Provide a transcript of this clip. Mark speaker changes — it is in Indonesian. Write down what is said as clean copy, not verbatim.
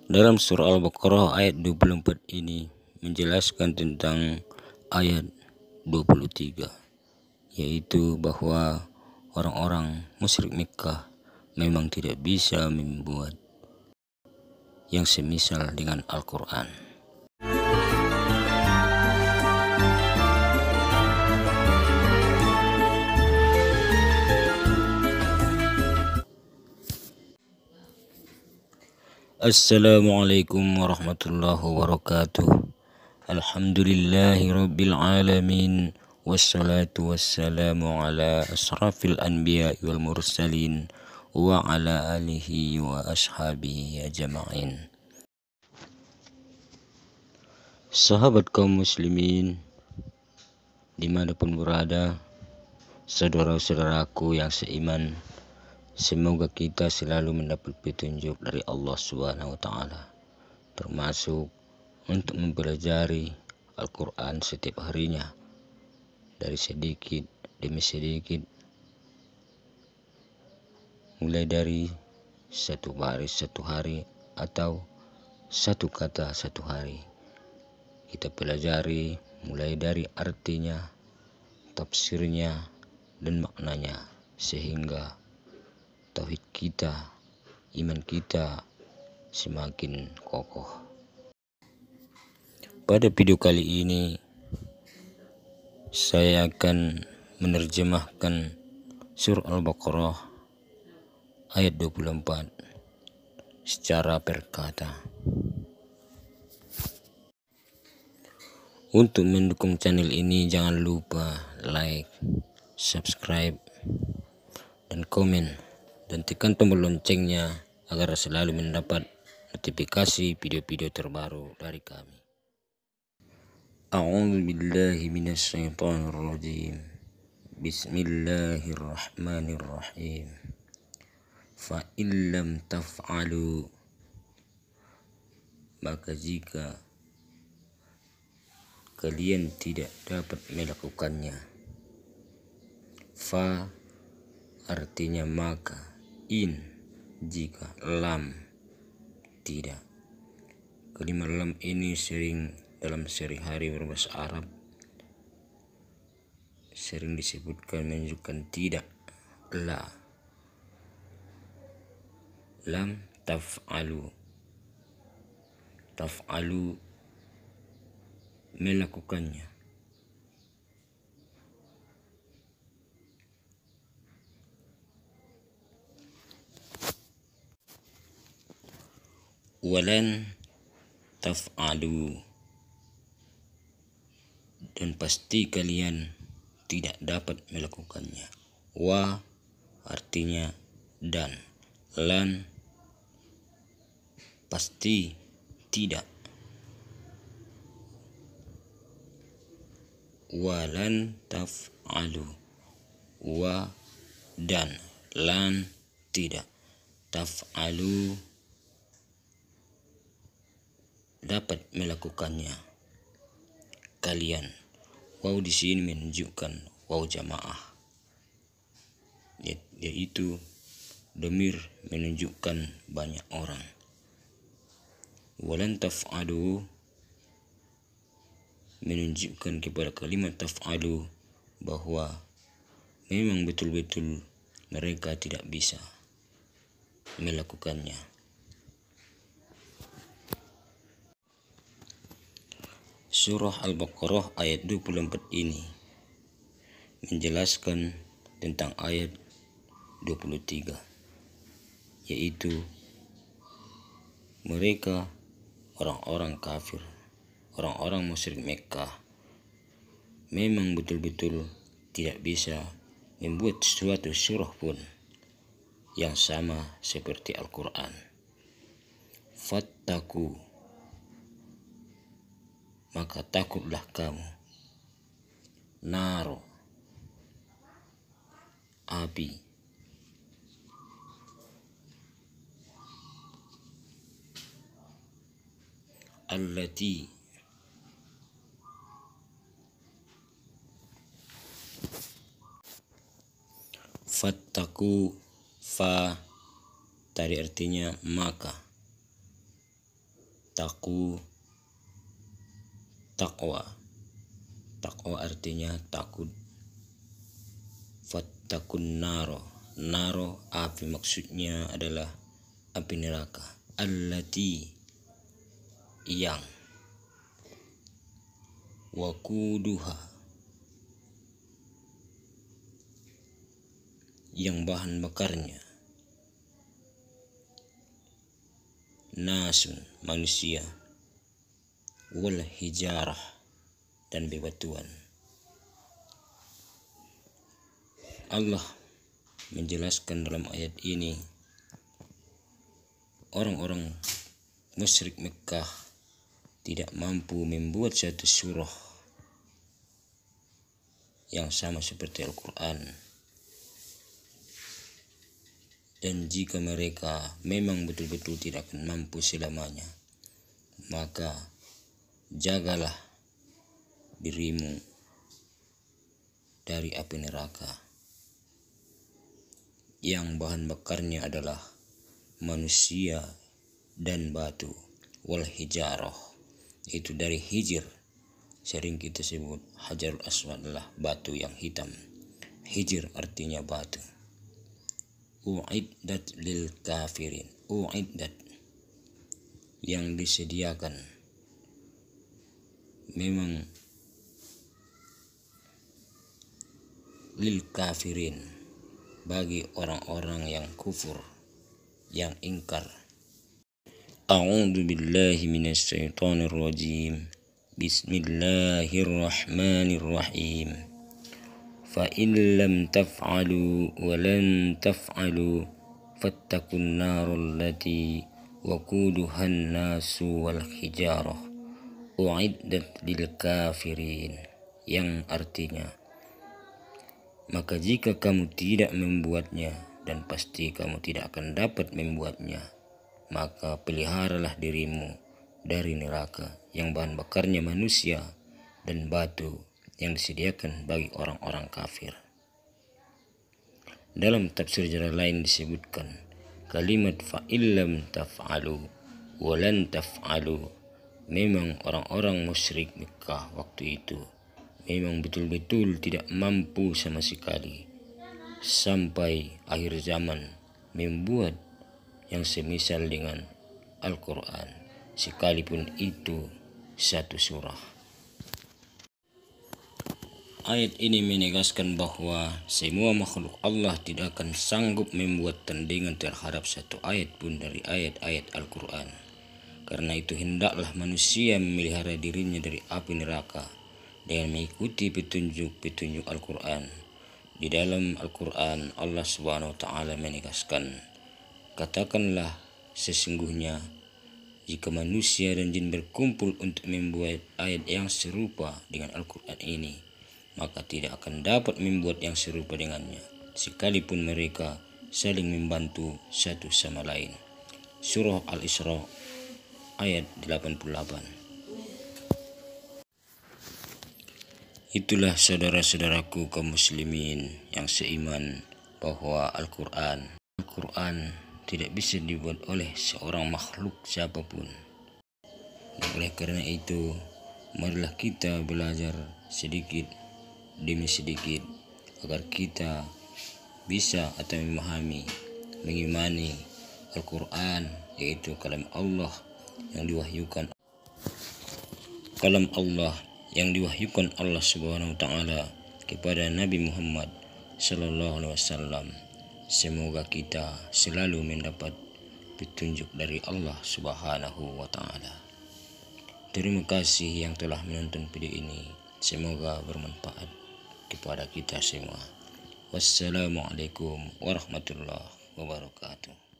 Speaker 1: Dalam surah Al-Baqarah ayat 24 ini menjelaskan tentang ayat 23, yaitu bahwa orang-orang musyrik Mekkah memang tidak bisa membuat yang semisal dengan Al-Quran. Assalamualaikum warahmatullahi wabarakatuh. Alhamdulillahi rabbil alamin. Wassalatu wassalamu ala asrafil anbiya wal mursalin wa ala alihi wa ashabihi ajma'in. Sahabat kaum muslimin dimanapun berada, saudara-saudaraku yang seiman, semoga kita selalu mendapat petunjuk dari Allah Subhanahu wa Ta'ala, termasuk untuk mempelajari Al-Quran setiap harinya, dari sedikit demi sedikit, mulai dari satu baris satu hari atau satu kata satu hari. Kita pelajari mulai dari artinya, tafsirnya, dan maknanya, sehingga tauhid kita, iman kita semakin kokoh. Pada video kali ini saya akan menerjemahkan surah Al-Baqarah ayat 24 secara perkata. Untuk mendukung channel ini jangan lupa like, subscribe, dan komen, dan tekan tombol loncengnya agar selalu mendapat notifikasi video-video terbaru dari kami. A'udzu billahi minasy syaithanir rajim. Bismillahirrahmanirrahim. Fa illam taf'alu, maka jika kalian tidak dapat melakukannya. Fa artinya maka, in jika, lam tidak. Kalimat lam ini sering dalam sehari-hari berbahasa Arab sering disebutkan menunjukkan tidak, la. Lam taf'alu, taf'alu melakukannya. Walan taf'alu, dan pasti kalian tidak dapat melakukannya. Wa artinya dan, lan pasti tidak. Walan taf'alu, wa dan, lan tidak. Taf'alu dapat melakukannya kalian. Waw di sini menunjukkan waw jamaah, yaitu dhamir menunjukkan banyak orang. Walan taf'alu menunjukkan kepada kalimat taf'alu bahwa memang betul-betul mereka tidak bisa melakukannya. Surah Al-Baqarah ayat 24 ini menjelaskan tentang ayat 23, yaitu mereka orang-orang kafir, orang-orang musyrik Mekkah memang betul-betul tidak bisa membuat suatu surah pun yang sama seperti Al-Quran. Fattaku, maka takutlah kamu, naro, api, allati, fattaku, fa tadi artinya maka, Takwa artinya takut. Fattakun naro api, maksudnya adalah api neraka. Allati, yang. Wakuduha, yang bahan bakarnya. Nasun, manusia. Wal hijarah, dan bebatuan. Allah menjelaskan dalam ayat ini orang-orang musyrik Mekah tidak mampu membuat satu surah yang sama seperti Al-Quran. Dan jika mereka memang betul-betul tidak akan mampu selamanya, maka jagalah dirimu dari api neraka yang bahan bakarnya adalah manusia dan batu. Wal hijarah, itu dari hijir, sering kita sebut hajarul aswad adalah batu yang hitam. Hijir artinya batu. Uiddat lil kafirin, uiddat, yang disediakan. Memang lil kafirin, bagi orang-orang yang kufur, yang ingkar. A'udzu billahi minasy syaithanir rajim. Bismillahirrahmanirrahim. Fa in lam taf'alu wa lan taf'alu fattakun narul lati waquduhan nasu wal hijarah uiddat lil kafirin, yang artinya, maka jika kamu tidak membuatnya, dan pasti kamu tidak akan dapat membuatnya, maka peliharalah dirimu dari neraka yang bahan bakarnya manusia dan batu, yang disediakan bagi orang-orang kafir. Dalam tafsir jalan lain disebutkan kalimat fa illam taf'alu wa lan taf'alu, memang orang-orang musyrik Mekah waktu itu memang betul-betul tidak mampu sama sekali sampai akhir zaman membuat yang semisal dengan Al-Quran, sekalipun itu satu surah. Ayat ini menegaskan bahwa semua makhluk Allah tidak akan sanggup membuat tandingan terhadap satu ayat pun dari ayat-ayat Al-Quran. Karena itu hendaklah manusia memelihara dirinya dari api neraka dengan mengikuti petunjuk-petunjuk Al-Quran. Di dalam Al-Quran Allah Subhanahu wa Ta'ala menegaskan, katakanlah sesungguhnya jika manusia dan jin berkumpul untuk membuat ayat yang serupa dengan Al-Quran ini, maka tidak akan dapat membuat yang serupa dengannya, sekalipun mereka saling membantu satu sama lain. Surah Al-Isra ayat 88. Itulah saudara-saudaraku kaum muslimin yang seiman bahwa Al-Quran tidak bisa dibuat oleh seorang makhluk siapapun. Oleh karena itu, marilah kita belajar sedikit demi sedikit agar kita bisa atau memahami, mengimani Al-Quran, yaitu kalam Allah yang diwahyukan Allah Subhanahu wa Ta'ala kepada Nabi Muhammad sallallahu alaihi wasallam. Semoga kita selalu mendapat petunjuk dari Allah Subhanahu wa Ta'ala. Terima kasih yang telah menonton video ini. Semoga bermanfaat kepada kita semua. Wassalamualaikum warahmatullahi wabarakatuh.